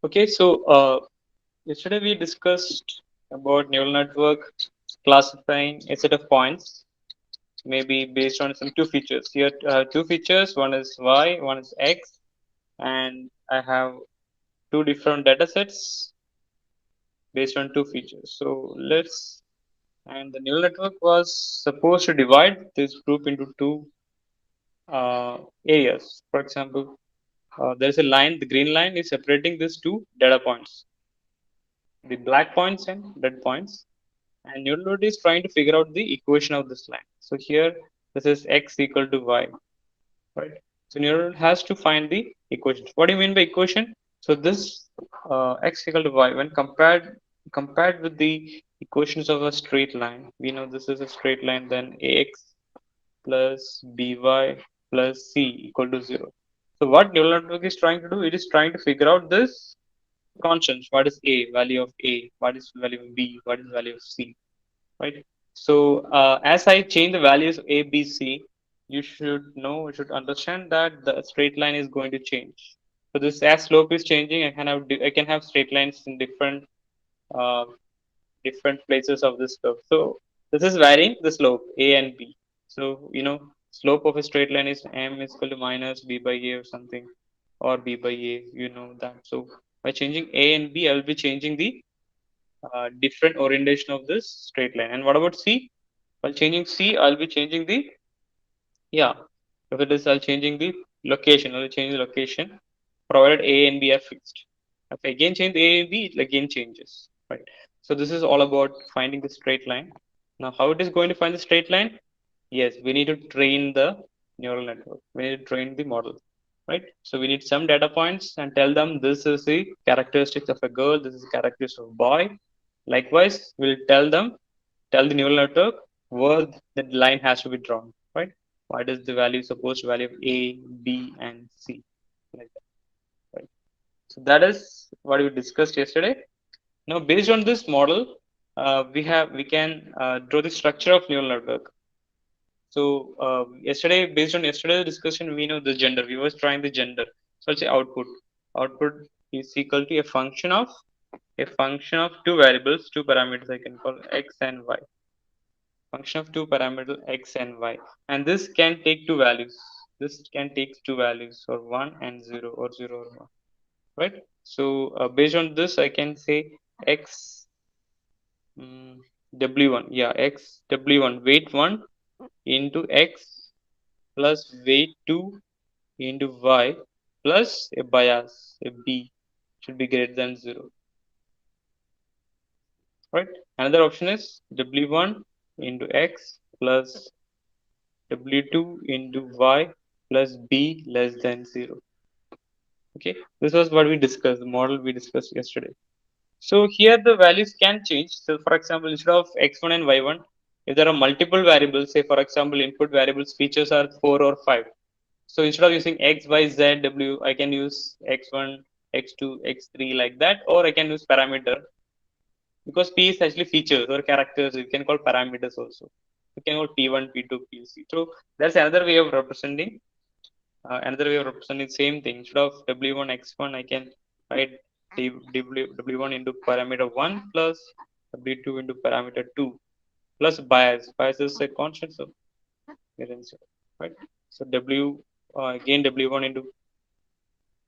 Okay, so yesterday we discussed about neural network classifying a set of points, maybe based on some two features. Here, two features. One is y, one is x, and I have two different data sets based on two features. So let's and the neural network was supposed to divide this group into two areas. For example, there is a line. The green line is separating these two data points, the black points and red points. And neural net is trying to figure out the equation of this line. So here, this is x equal to y, right? So neural net has to find the equation. What do you mean by equation? So this x equal to y, when compared with the equations of a straight line, we know this is a straight line. Then ax plus by plus c equal to 0. So what neural network is trying to do? It is trying to figure out this constants. What is a value of a? What is value of b? What is value of c? Right. So as I change the values a, b, c, you should understand that the straight line is going to change. So this as slope is changing, I can have straight lines in uh, different places of this curve. So this is varying the slope a and b. So slope of a straight line is m is equal to minus b by a or something, or b by a. You know that. So by changing a and b, I will be changing the different orientation of this straight line. And what about C? While changing C, I'll be changing the, yeah, if it is, I'll changing the location. I'll change the location provided A and B are fixed. If I again change A and B, it again changes, right? So this is all about finding the straight line. Now, how it is going to find the straight line? Yes, we need to train the neural network. We need to train the model, right? So we need some data points and tell them this is the characteristics of a girl, this is the characteristics of a boy. Likewise, we'll tell the neural network where the line has to be drawn, right? What is the value, supposed value of A, B, and C, like that, right? So that is what we discussed yesterday. Now, based on this model, we can draw the structure of neural network. So yesterday, based on yesterday's discussion, we know the gender. We was trying the gender. So let's say output. Output is equal to a function of two variables, two parameters. I can call x and y. Function of two parameter x and y, and this can take two values. This can take two values, or one and zero, or zero or one. Right. So based on this, I can say x w1. Yeah, x w1 weight one into x plus weight 2 into y plus a bias, a b, should be greater than 0, right? Another option is w1 into x plus w2 into y plus b less than 0. Okay, this was what we discussed, the model we discussed yesterday. So here the values can change. So for example, instead of x1 and y1, if there are multiple variables, say for example input variables features are 4 or 5. So instead of using x, y, z, w, I can use x1, x2, x3 like that, or I can use parameter, because p is actually features or characters. You can call parameters also. You can call p1, p2, pc. So that's another way of representing. Another way of representing same thing. Instead of w1 x1, I can write w1 into parameter 1 plus w2 into parameter 2 plus bias. Bias is a constant, so right. So again w1 into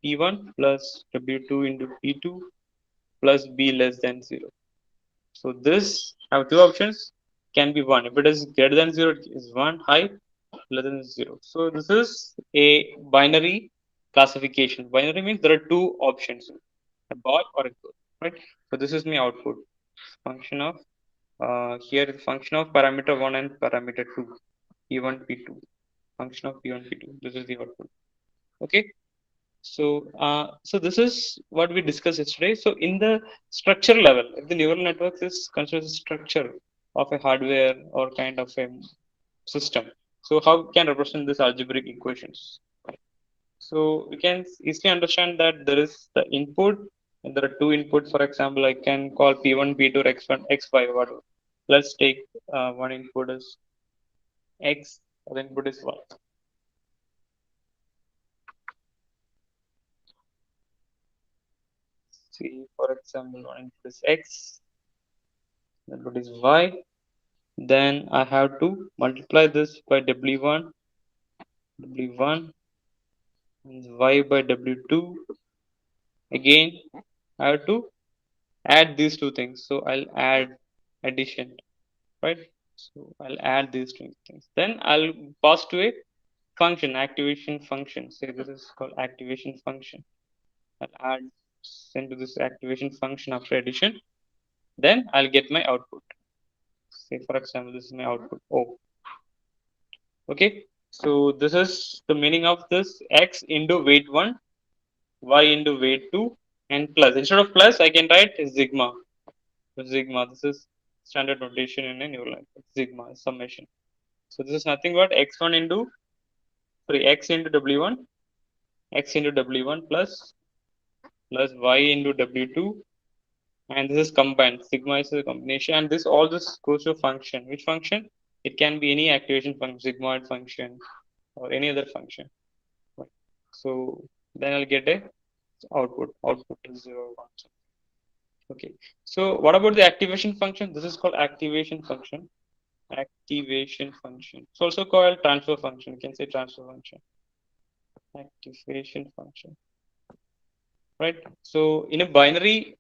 p1 plus w2 into p2 plus b less than 0. So this have two options, can be 1. If it is greater than 0, it is 1 high, less than 0. So this is a binary classification. Binary means there are two options, a boy or a girl, right? So this is my output. Function of here is function of parameter 1 and parameter 2, p1, p2. Function of p1, p2. This is the output. Okay. So this is what we discussed yesterday. So in the structure level, if the neural network is considered a structure of a hardware or kind of a system, so how we can represent these algebraic equations? So we can easily understand that there is the input, and there are two inputs. For example, I can call P1, P2, or X1, X5, whatever. Let's take one input is X, other input is Y. See, for example, one input is x, input is y. Then I have to multiply this by w1, and y by w2. Again, I have to add these two things. So I'll add addition, right? So I'll add these two things. Then I'll pass to a function, activation function. Say this is called activation function. I'll add send to this activation function after addition. Then I'll get my output. Say for example, this is my output. Oh, okay. So this is the meaning of this x into weight one, y into weight two, and plus. Instead of plus, I can write sigma. Sigma. This is standard notation in a neural network. Sigma summation. So this is nothing but x1 into x into w1, x into w1 plus y into w2, and this is combined. Sigma is a combination, and this goes to a function. Which function? It can be any activation function, sigmoid function, or any other function. So then I'll get a output. Output is 0, 1. Okay. So what about the activation function? This is called activation function. Activation function. It's also called transfer function. You can say transfer function. Activation function. Right. So in a binary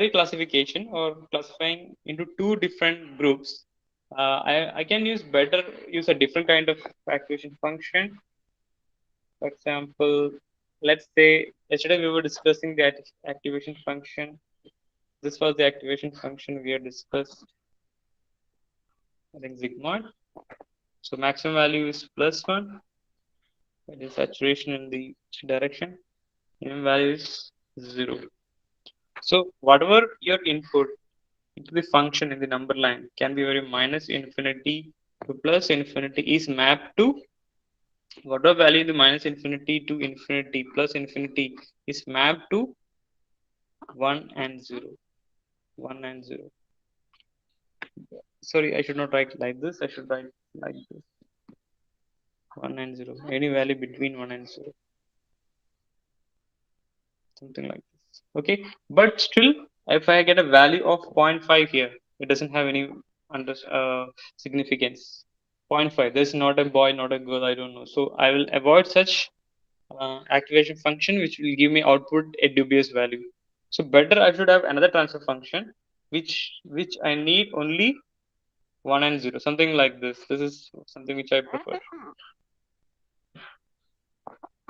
classification or classifying into two different groups, I can use a different kind of activation function. For example, let's say yesterday we were discussing the activation function. This was the activation function we had discussed. I think sigmoid. So maximum value is +1. That is saturation in the direction. Minimum value is 0. So whatever your input into the function in the number line can be very minus infinity to plus infinity is mapped to whatever value in the minus infinity to infinity plus infinity is mapped to 1 and 0. 1 and 0. Sorry, I should not write like this. I should write like this. 1 and 0. Any value between 1 and 0. Something like this. Okay. But still, if I get a value of 0.5 here, it doesn't have any under significance. 0.5. There's not a boy, not a girl. I don't know. So I will avoid such activation function which will give me output a dubious value. So better I should have another transfer function which I need only 1 and 0, something like this. This is something which I prefer.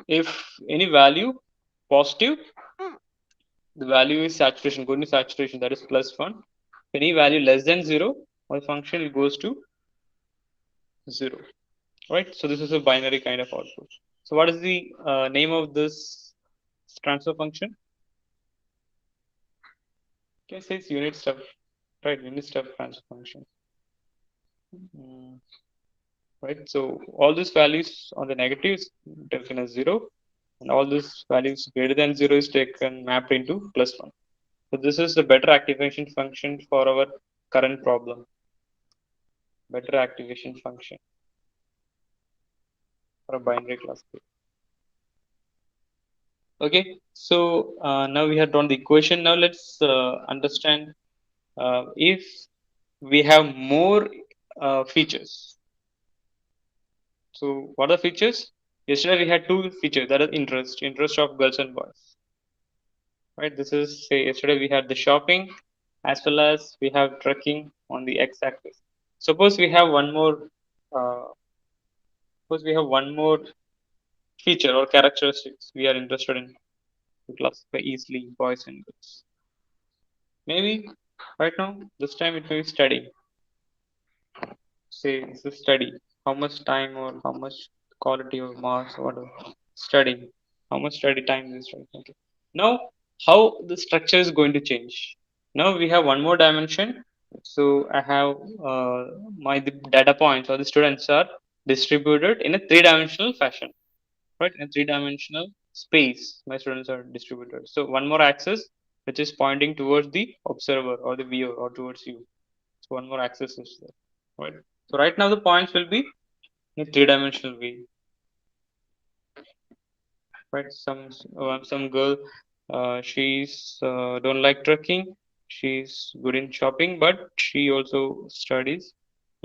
If any value positive, the value is saturation, going to saturation, that is +1. Any value less than 0, my function goes to 0. Right? So this is a binary kind of output. So what is the name of this transfer function? Okay, it says unit step, right? Unit step transfer function. Right? So all these values on the negatives taken as 0, and all these values greater than 0 is taken mapped into +1. So this is the better activation function for our current problem. Better activation function for a binary classification. Okay, so now we have drawn the equation. Now let's understand if we have more features. So what are the features? Yesterday we had two features, that is interest of girls and boys. Right, this is say yesterday we had the shopping as well as we have trekking on the x-axis. Suppose we have one more uh, suppose we have one more feature or characteristics we are interested in to classify easily boys and girls. Maybe right now this time it may be studying. Say it's a study, how much time or how much quality or marks or whatever studying, how much study time is right. Okay, now how the structure is going to change. Now we have one more dimension. So I have my the data points or the students are distributed in a three-dimensional fashion, right? In a three-dimensional space my students are distributed. So one more axis which is pointing towards the observer or the viewer or towards you. So one more axis is there, right? So right now the points will be in a three-dimensional way, right? Some girl She's don't like trekking. She's good in shopping, but she also studies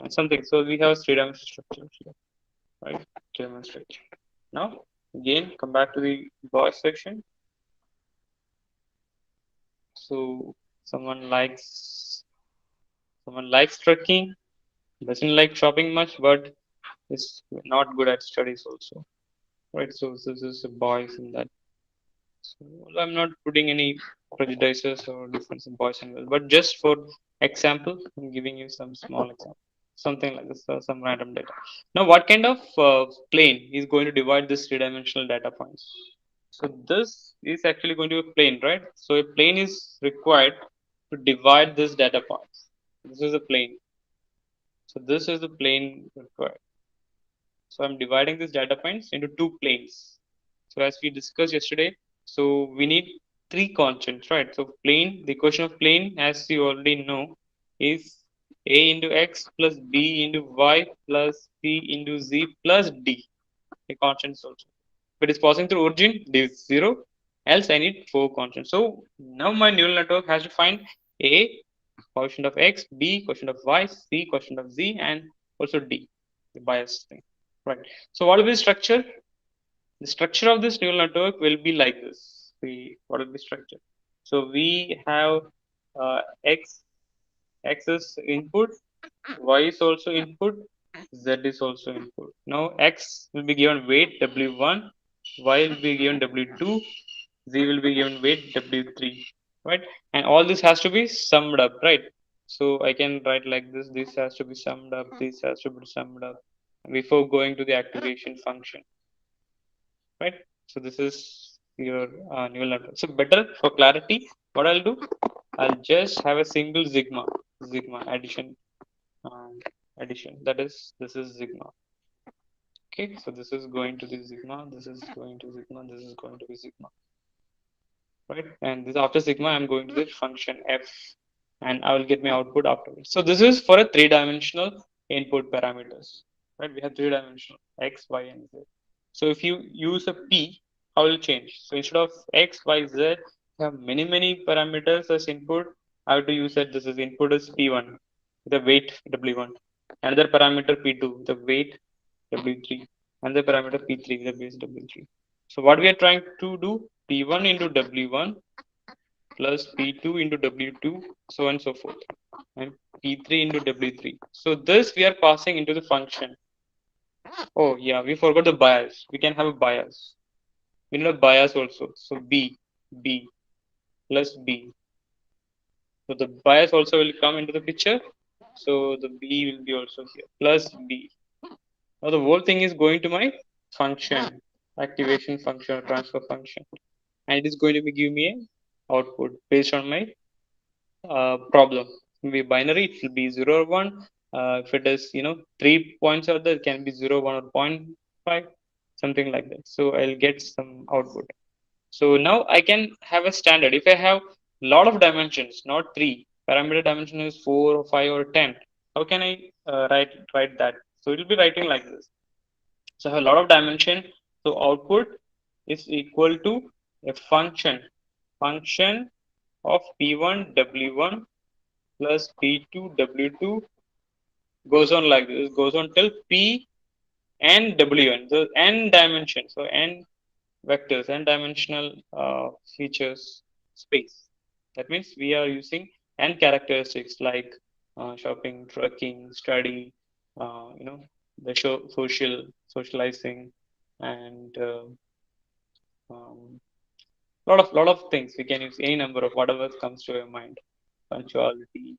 something. So we have three-dimensional structure here, right? Three-dimensional structure. Now, again, come back to the boy section. So someone likes trekking, doesn't like shopping much, but is not good at studies also, right? So this is a boys in that. So I'm not putting any prejudices or difference in boys and girls, but just for example, I'm giving you some small example, something like this, some random data. Now, what kind of plane is going to divide this three-dimensional data points? So this is actually going to be a plane, right? So a plane is required to divide this data points. This is a plane. So this is the plane required. So I'm dividing these data points into two planes. So as we discussed yesterday, so we need three constants, right? So plane, the equation of plane, as you already know, is a into x plus b into y plus c into z plus d. A constant also. If it is passing through origin, d is zero. Else I need four constants. So now my neural network has to find a quotient of x, b quotient of y, c quotient of z, and also d, the bias thing. Right. So what will be the structure? The structure of this neural network will be like this. What will be structure? So we have x is input, y is also input, z is also input. Now x will be given weight w1, y will be given w2, z will be given weight w3, right? And all this has to be summed up, right? So I can write like this. This has to be summed up. This has to be summed up before going to the activation function, right? So this is your neural network. So better for clarity, what I'll do, I'll just have a single sigma um, addition. That is, this is sigma. Okay, so this is going to the sigma. This is going to sigma. This is going to be sigma, right? And this after sigma, I'm going to the function f, and I will get my output afterwards. So this is for a three-dimensional input parameters, right? We have three-dimensional x, y, and z. So if you use a p, how will it change? So instead of x, y, z, you have many parameters as input. I have to use that this is input is p1, the weight w1, another parameter p2, the weight w3, another parameter p3, the base w3. So what we are trying to do, p1 into w1 plus p2 into w2, so on and so forth, and p3 into w3. So this we are passing into the function. Oh yeah, we forgot the bias. We can have a bias. We need a bias also. So b plus b. So the bias also will come into the picture. So the b will be also here plus b. Now the whole thing is going to my function, activation function or transfer function, and it is going to be give me a output based on my problem. Be binary, it will be 0 or 1. If it is 3 points out there, it can be 0, 1 or zero point 0.5, something like that. So I'll get some output. So now I can have a standard. If I have a lot of dimensions, not three, parameter dimension is 4 or 5 or 10, how can I write that? So it will be writing like this. So I have a lot of dimension, so output is equal to a function of p1 w1 plus p2 w2 goes on like this, goes on till p and w1. So n dimension, so n vectors, n dimensional features space. That means we are using n characteristics like shopping, trucking, study, the socializing, and um, lot of things. We can use any number of whatever comes to your mind, punctuality.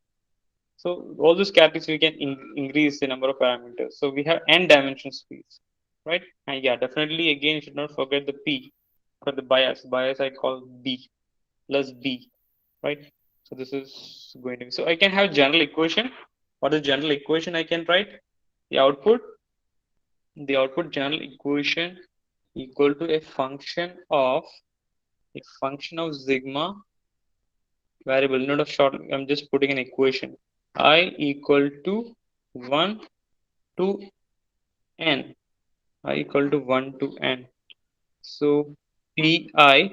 So all these categories we can increase the number of parameters. So we have n dimension space, right? And yeah, definitely again you should not forget the p for the bias. Bias I call b plus b, right? So this is going to be, so I can have general equation. What is general equation I can write? The output, the output general equation equal to a function of sigma variable, not of short. I'm just putting an equation. I equal to 1 to n. I equal to 1 to n. So pi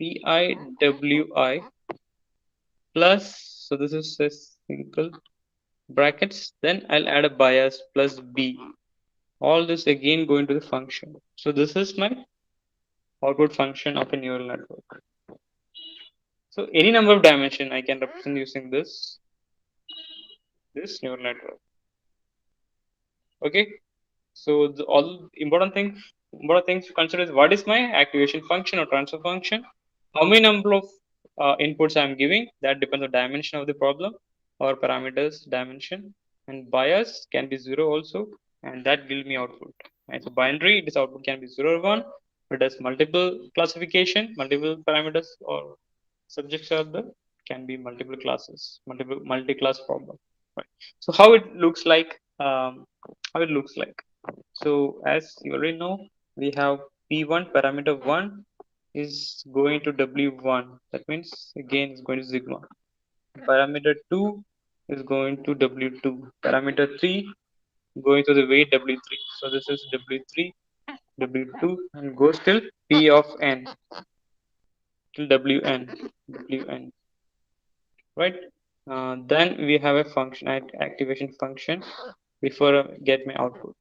PIWI plus, so this is a single brackets, then I'll add a bias plus B. All this again going to the function. So this is my output function of a neural network. So any number of dimension I can represent using this neural network. Okay. So the all important things to consider is what is my activation function or transfer function, how many number of inputs I'm giving, that depends on dimension of the problem or parameters dimension, and bias can be zero also, and that gives me output. And so binary, this output can be 0 or 1, but as multiple classification, multiple parameters or subjects are the can be multiple classes, multi-class problem. Right. So how it looks like, how it looks like. So as you already know, we have P1 parameter 1 is going to W1. That means again it's going to sigma. Parameter 2 is going to W2. Parameter 3 going to the weight W3. So this is W3, W2 and goes till P of n till Wn, right? Then we have a function activation function before I get my output.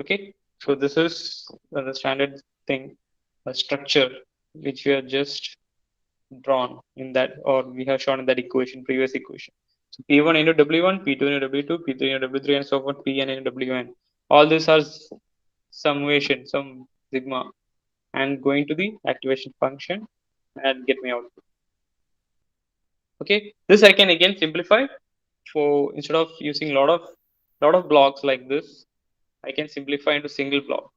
Okay, so this is the standard thing, a structure which we have just drawn in that, or we have shown in that equation, previous equation. So P1 into W1, P2 into W2, P3 into W3, and so forth, Pn into Wn. All these are summation, some sigma, and going to the activation function and get me output. Okay, this I can again simplify. For instead of using lot of blocks like this, I can simplify into single block.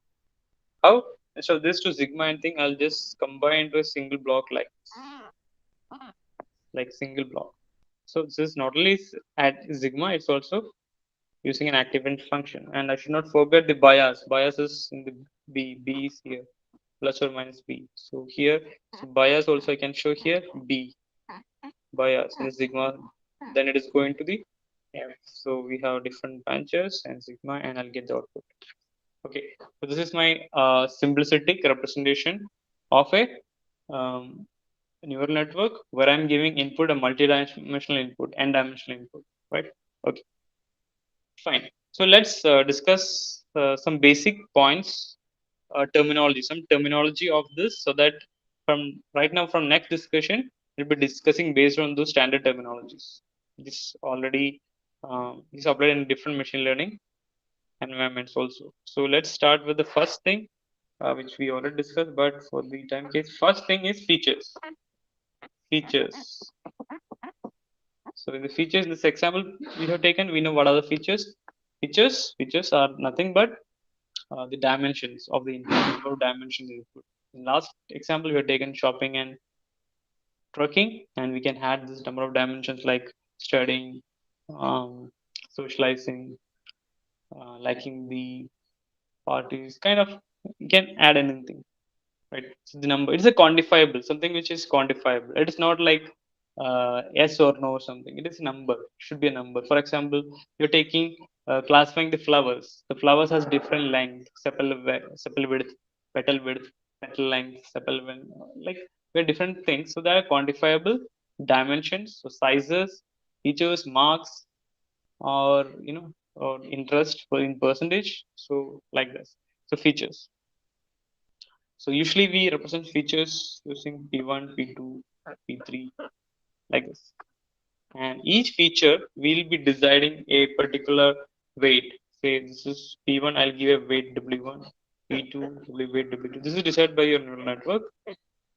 How? Instead of this to sigma and thing, I'll just combine into a single block like single block. So this is not only at sigma, it's also using an activate function. And I should not forget the bias. Bias is in the B. B is here, plus or minus B. So here, so bias also I can show here B bias in sigma. Then it is going to the F. So we have different branches and sigma, and I'll get the output. Okay, so this is my simplistic representation of a neural network where I'm giving input a multi-dimensional input, n-dimensional input, right? Okay, fine. So let's discuss some basic points, some terminology of this, so that from right now, from next discussion, we'll be discussing based on those standard terminologies. This already is applied in different machine learning environments also. So let's start with the first thing, which we already discussed, but for the time case, first thing is features. Features. So in the features, this example we have taken, we know what are the features. Features are nothing but the dimensions of the input, number of dimensions input. In last example, we have taken shopping and trucking, and we can add this number of dimensions like studying, socializing, liking the parties. Kind of, you can add anything, right? So the number, it's a quantifiable, something which is quantifiable. It is not like yes or no or something. It is a number. It should be a number. For example, you're taking classifying the flowers. The flowers has different length, sepal width, petal length, sepal width, like very different things. So they are quantifiable dimensions, so sizes, features, marks, or or interest for in percentage. So like this. So features. So usually we represent features using P1, P2, P3 like this. And each feature will be deciding a particular weight. Say this is P1, I'll give a weight W1, P2, weight W2. This is decided by your neural network.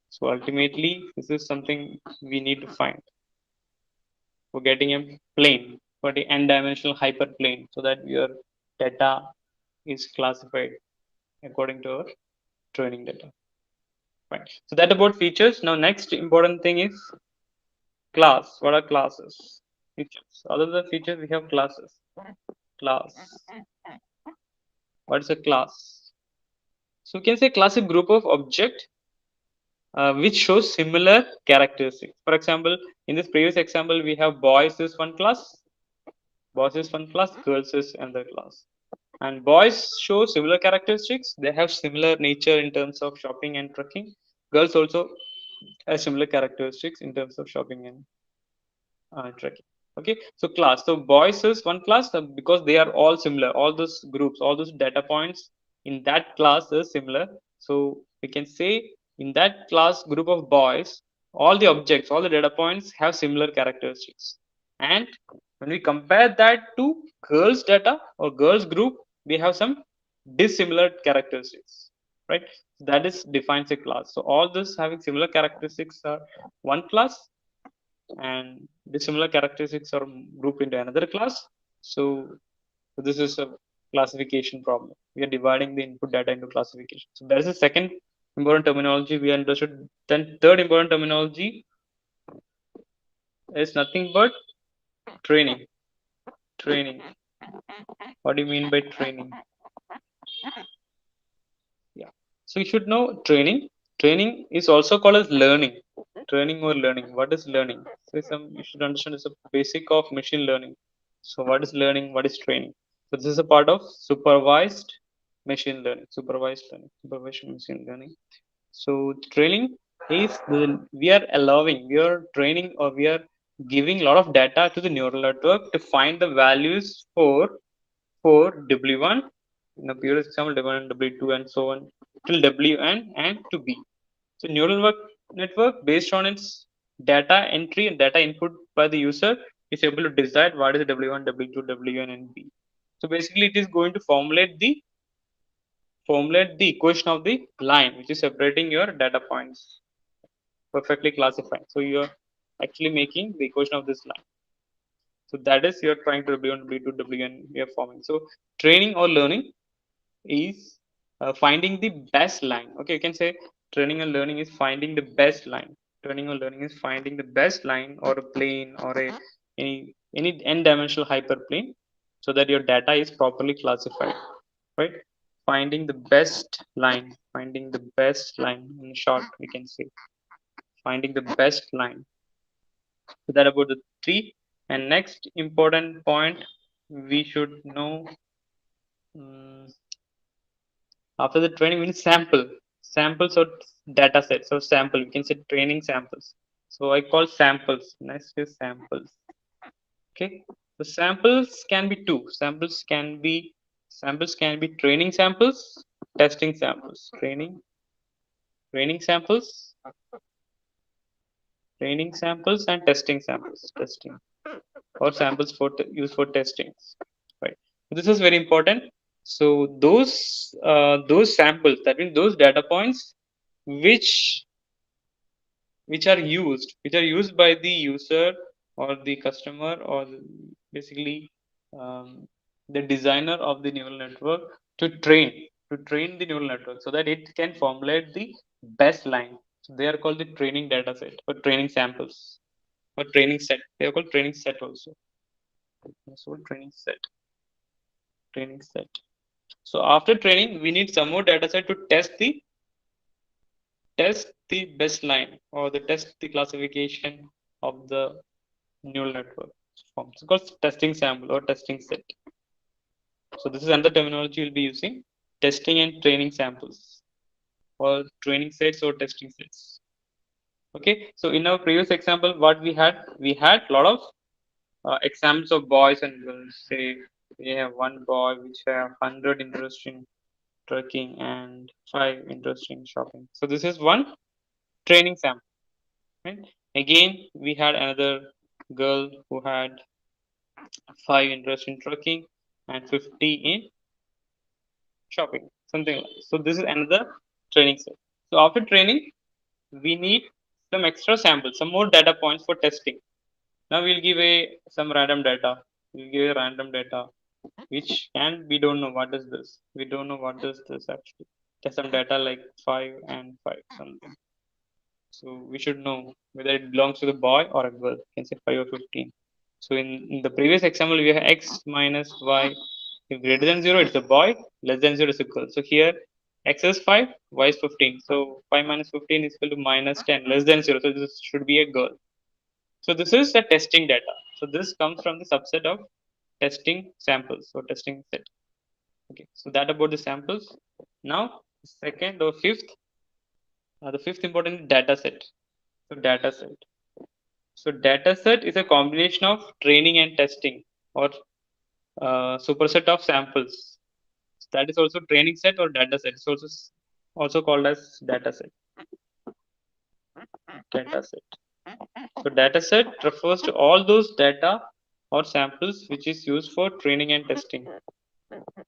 So ultimately, this is something we need to find for getting a plane, for the n-dimensional hyperplane, so that your data is classified according to our training data. Right. So that about features. Now next important thing is class. What are classes? Features. Other than features, we have classes. Class. What is a class? So we can say class is a group of object which shows similar characteristics. For example, in this previous example, we have boys is one class, girls is another class. And boys show similar characteristics. They have similar nature in terms of shopping and trucking. Girls also have similar characteristics in terms of shopping and tracking. Okay, so class. So boys is one class because they are all similar. All those groups, all those data points in that class is similar. So we can say in that class group of boys, all the objects, all the data points have similar characteristics. And when we compare that to girls data or girls group, we have some dissimilar characteristics, right? That is defines a class. So all this having similar characteristics are one class, and dissimilar characteristics are grouped into another class. So this is a classification problem. We are dividing the input data into classification. So there is a second important terminology we understood. Then third important terminology is nothing but training. Training. What do you mean by training? Yeah. So you should know training. Training is also called as learning. Training or learning. What is learning? So some you should understand is a basic of machine learning. So what is learning? What is training? So this is a part of supervised machine learning. Supervised learning. Supervised machine learning. So training is we are allowing, we are training, or we are giving a lot of data to the neural network to find the values for W1, in the previous example, W1, W2, and so on till Wn and to B. So neural network based on its data entry and data input by the user is able to decide what is W1, W2, Wn, and B. So basically, it is going to formulate the equation of the line which is separating your data points perfectly classified. So you are actually making the equation of this line. So that is you're trying to W1, W2, Wn we are forming. So training or learning is finding the best line. Okay, you can say training and learning is finding the best line. Training or learning is finding the best line or a plane or any n-dimensional hyperplane so that your data is properly classified, right? Finding the best line, finding the best line in short, we can say finding the best line. So that about the three. And next important point we should know. um, After the training, we need samples or data sets. So sample, we can say training samples. So I call samples. Next is samples. Okay. So samples can be training samples, testing samples, training samples, training samples, and testing samples. Testing or samples for use for testing. Right. This is very important. So those samples, that means those data points which which are used by the user or the customer or basically um, the designer of the neural network to train the neural network so that it can formulate the best line. So they are called the training data set or training samples or training set. They are called training set also. So training set. So after training, we need some more data set to test the best line or the test the classification of the neural network form. It's called testing sample or testing set. So this is another terminology we'll be using: testing and training samples, or training sets or testing sets. Okay. So in our previous example, what we had a lot of examples of boys and girls. Say we have one boy which have 100 interest in trekking and 5 interest in shopping. So this is one training sample. Right? Again, we had another girl who had 5 interest in trucking and 50 in shopping, something like that. So this is another training set. So after training, we need some extra samples, some more data points for testing. Now we'll give a some random data. We'll give a random data, which can we don't know what is this. We don't know what is this actually. There's some data like 5 and 5 something. So we should know whether it belongs to the boy or a girl. You can say 5 or 15. So in the previous example, we have x minus y. If greater than 0, it's a boy. Less than 0 is a girl. So here, x is 5, y is 15. So 5 minus 15 is equal to minus 10, less than 0. So this should be a girl. So this is the testing data. So this comes from the subset of testing samples or testing set. Okay. So that about the samples. Now, second or fifth The fifth important is data set. So data set. So data set is a combination of training and testing, or superset of samples. That is also training set or data set. It's also called as data set. Data set. So data set refers to all those data or samples which is used for training and testing.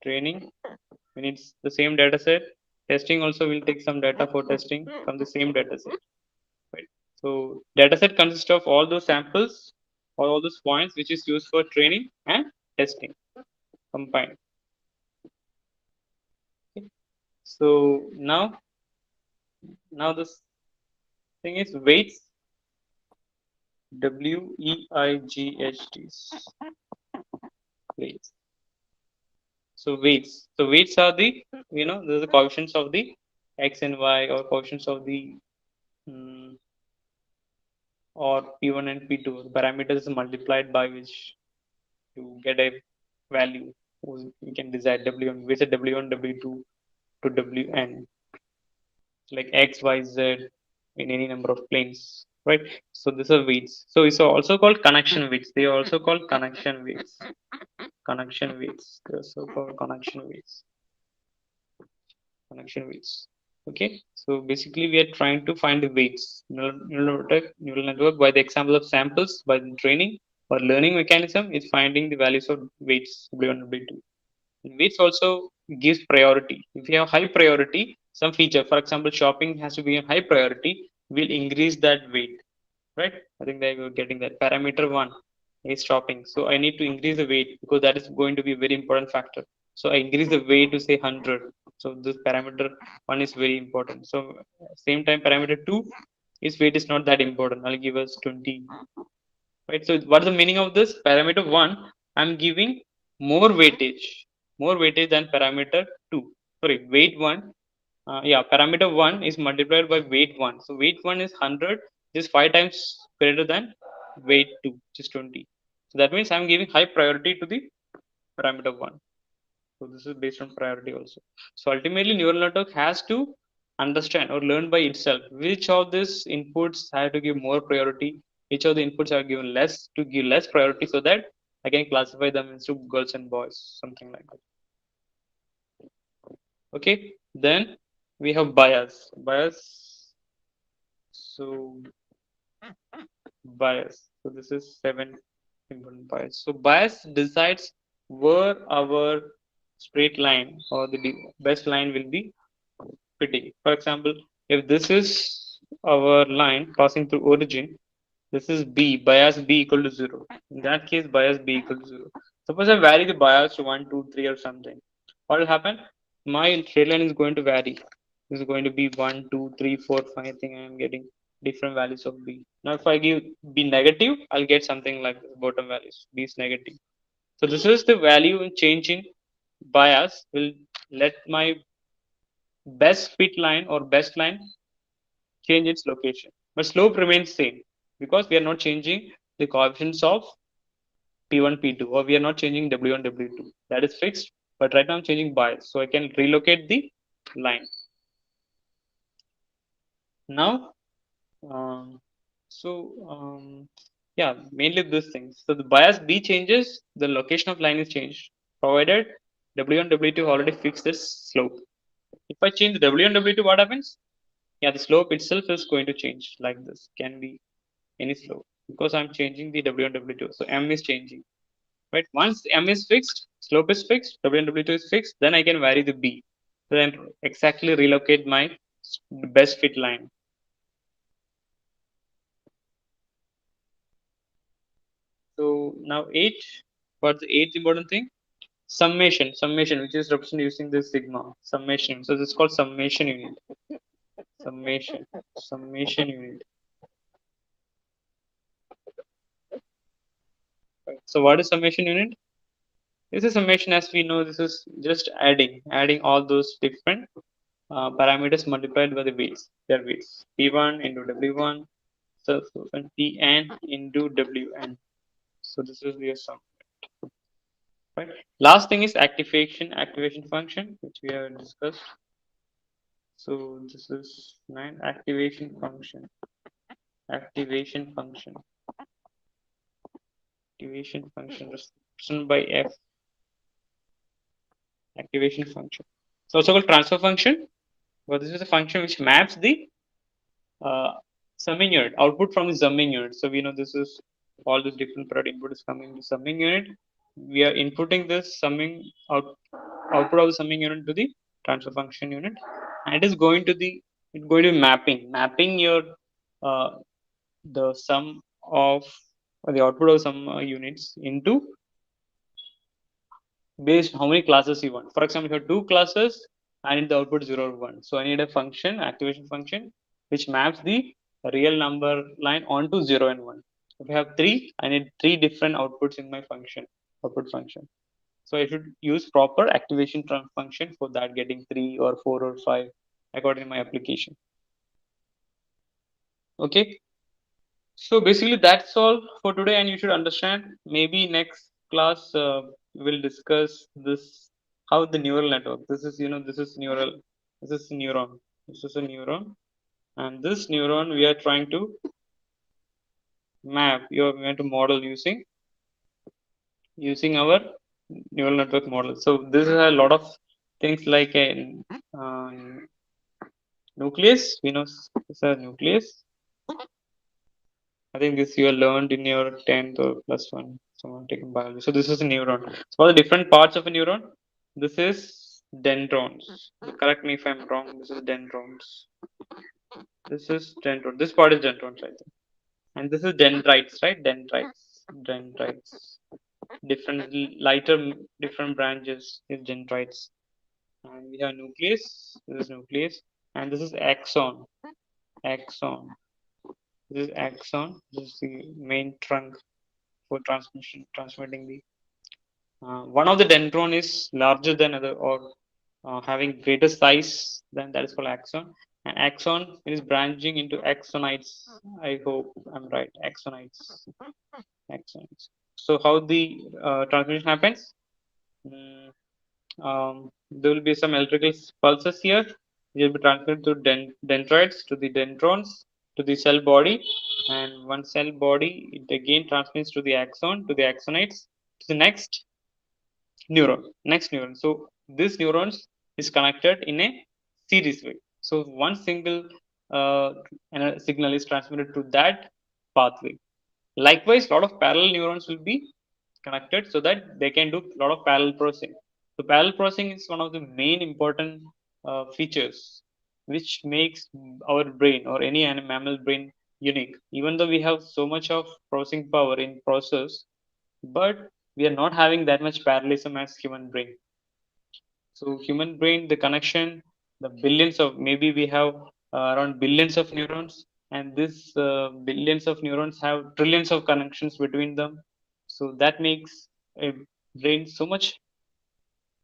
Training, when it's the same data set. Testing also will take some data for testing from the same data set. Right. So data set consists of all those samples or all those points which is used for training and testing combined. Okay. So now this thing is weights, WEIGHTs, weights. So weights are the, the coefficients of the x and y, or coefficients of the mm, or P1 and P2. The parameters is multiplied by which you get a value. You can decide W1, which is W1, W2 to WN, like X, Y, Z in any number of planes, right? So these are weights. So it's also called connection weights. They are also called connection weights. Connection weights. They are also called connection weights. Connection weights. Okay. So basically, we are trying to find the weights. Neural network by the example of samples, by the training or learning mechanism is finding the values of weights W1, W2. Weights also gives priority. If you have high priority, some feature, for example, shopping has to be a high priority, will increase that weight, right? I think they were getting that. Parameter one is shopping. So I need to increase the weight because that is going to be a very important factor. So I increase the weight to say 100. So this parameter one is very important. So same time parameter two is weight is not that important. I'll give us 20, right? So what's the meaning of this? Parameter one, I'm giving more weightage than parameter two. Sorry, weight one. Yeah, parameter one is multiplied by weight one. So weight one is 100, is 5 times greater than weight two, which is 20. So that means I'm giving high priority to the parameter one. So this is based on priority also. So ultimately, neural network has to understand or learn by itself which of these inputs have to give more priority, which of the inputs are given less to give less priority, so that I can classify them into girls and boys, something like that. Okay. Then we have bias. Bias. So bias. So this is seven important bias. So bias decides where our straight line or the best line will be fitting. For example, if this is our line passing through origin, this is B, bias B equal to 0. In that case, bias B equal to 0. Suppose I vary the bias to 1, 2, 3 or something. What will happen? My straight line is going to vary. This is going to be 1, 2, 3, 4, 5. I think I am getting different values of B. Now, if I give B negative, I'll get something like this, bottom values. B is negative. So this is the value change in bias will let my best fit line or best line change its location. But slope remains same because we are not changing the coefficients of P1, P2, or we are not changing W1, W2. That is fixed. But right now I'm changing bias. So I can relocate the line. Now, um, so yeah, mainly these things. So the bias B changes, the location of line is changed, provided W1, W2 already fixed this slope. If I change the W1, W2, what happens? Yeah, the slope itself is going to change like this. Can be any slope because I'm changing the W1, W2. So M is changing. Right. Once M is fixed, slope is fixed, W1, W2 is fixed, then I can vary the B. So then exactly relocate my best fit line. So now 8, what's the eighth important thing? Summation, which is represented using this sigma. Summation. So this is called summation unit. Summation. Summation unit. Right. So what is summation unit? This is summation, as we know, this is just adding all those different parameters multiplied by the weights, their weights. P1 into W1, so and Pn into Wn. So this is the sum. Right. Last thing is activation function, which we have discussed. So this is 9 activation function. Activation function. Activation function represented by F. Activation function. It's also called transfer function. But this is a function which maps the uh, summing unit, output from the summing unit. So we know this is all this different product input is coming to summing unit. We are inputting this summing output of the summing unit to the transfer function unit, and it is going to the it's going to be mapping your uh, the sum of or the output of some units into based how many classes you want. For example, if you have two classes, I need the output 0 or 1. So I need a function, activation function, which maps the real number line onto 0 and 1. If I have three, I need three different outputs in my function, output function. So I should use proper activation function for that, getting 3 or 4 or 5 according to my application. Okay. So basically that's all for today, and you should understand. Maybe next class we'll discuss this how the neural network. This is this is neural. This is neuron. This is a neuron, and this neuron we are trying to map. You are going to model using our neural network model. So this is a lot of things like a uh, nucleus. We know it's a nucleus. I think this you have learned in your 10th or plus one, someone taking biology. So this is a neuron. So for the different parts of a neuron, this is dendrons. Correct me if I'm wrong. This is dendrons. This is dendron. This part is dendrons, I think. And this is dendrites, right? Dendrites. Dendrites. Different lighter, different branches is dendrites. And we have nucleus. This is nucleus. And this is axon. Axon. This is axon. This is the main trunk for transmitting the one of the dendron is larger than other or having greater size than that is called axon, and axon is branching into axonites. I hope I'm right. Axonites. So how the transmission happens. Mm, there will be some electrical pulses here. It will be transmitted to dendrites to the dendrons to the cell body, and one cell body it again transmits to the axon to the axonites to the next neuron. So this neurons is connected in a series way. So one single uh, signal is transmitted to that pathway. Likewise, a lot of parallel neurons will be connected so that they can do a lot of parallel processing. So parallel processing is one of the main important features which makes our brain or any mammal brain unique. Even though we have so much of processing power in process, but we are not having that much parallelism as human brain. So human brain, the connection, the billions of maybe we have around billions of neurons, and this billions of neurons have trillions of connections between them. So that makes a brain so much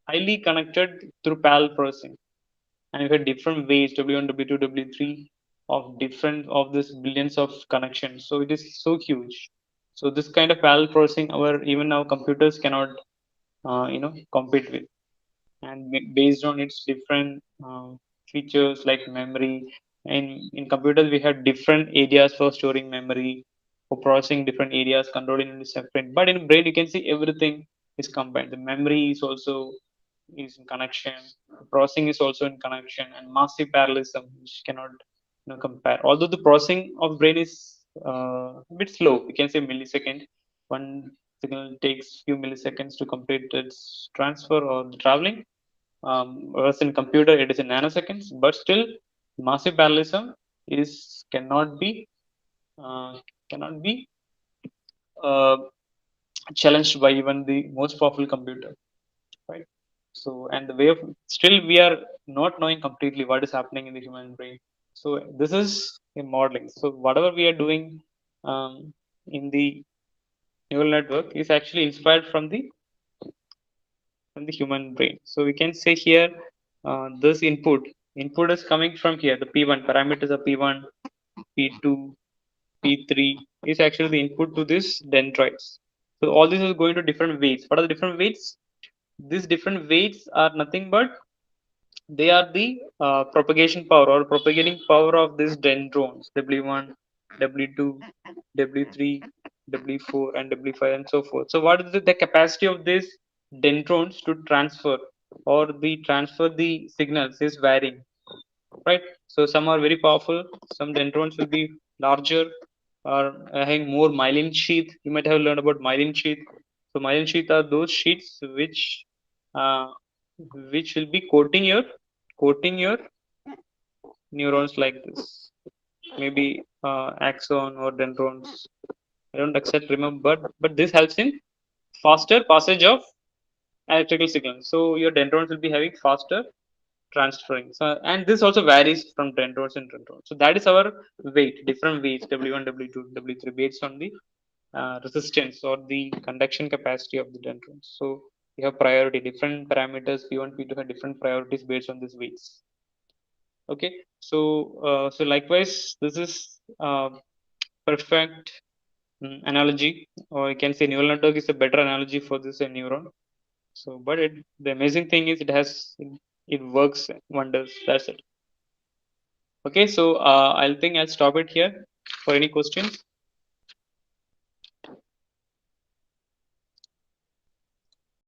highly connected through parallel processing. And we have different ways W1, W2, W3 of different of this billions of connections. So it is so huge. So this kind of parallel processing, our even our computers cannot compete with, and based on its different features like memory. In computers we have different areas for storing memory, for processing different areas, controlling it separate. But in brain you can see everything is combined. The memory is also is in connection, the processing is also in connection, and massive parallelism which cannot compare. Although the processing of brain is a bit slow, we can say millisecond. One signal takes few milliseconds to complete its transfer or the traveling, whereas in computer it is in nanoseconds. But still massive parallelism is uh, cannot be uh, challenged by even the most powerful computer, right? So and the way of still we are not knowing completely what is happening in the human brain. So this is a modeling. So whatever we are doing in the neural network is actually inspired from the human brain. So we can say here this input is coming from here. The P1 parameters of P1, P2, P3 is actually the input to this dendrites. So all this is going to different weights. What are the different weights? These different weights are nothing but They are the propagation power or propagating power of these dendrons W1, W2, W3, W4, and W5, and so forth. So, what is the capacity of these dendrons to transfer or the transfer the signals is varying, right? So, some are very powerful, some dendrons will be larger or having more myelin sheath. You might have learned about myelin sheath. So, myelin sheath are those sheets uh, which will be coating your neurons like this, maybe axon or dendrons. I don't exactly remember, but this helps in faster passage of electrical signals. So your dendrons will be having faster transferring. So, and this also varies from dendrons and dendrons. So that is our weight, different weights, W1, W2, W3, based on the resistance or the conduction capacity of the dendrons. So we have priority, different parameters, P1, P2 have different priorities based on these weights. Okay, so so likewise, this is perfect analogy, or you can say neural network is a better analogy for this neuron. So, but the amazing thing is it works wonders. That's it. Okay, so I'll stop it here for any questions.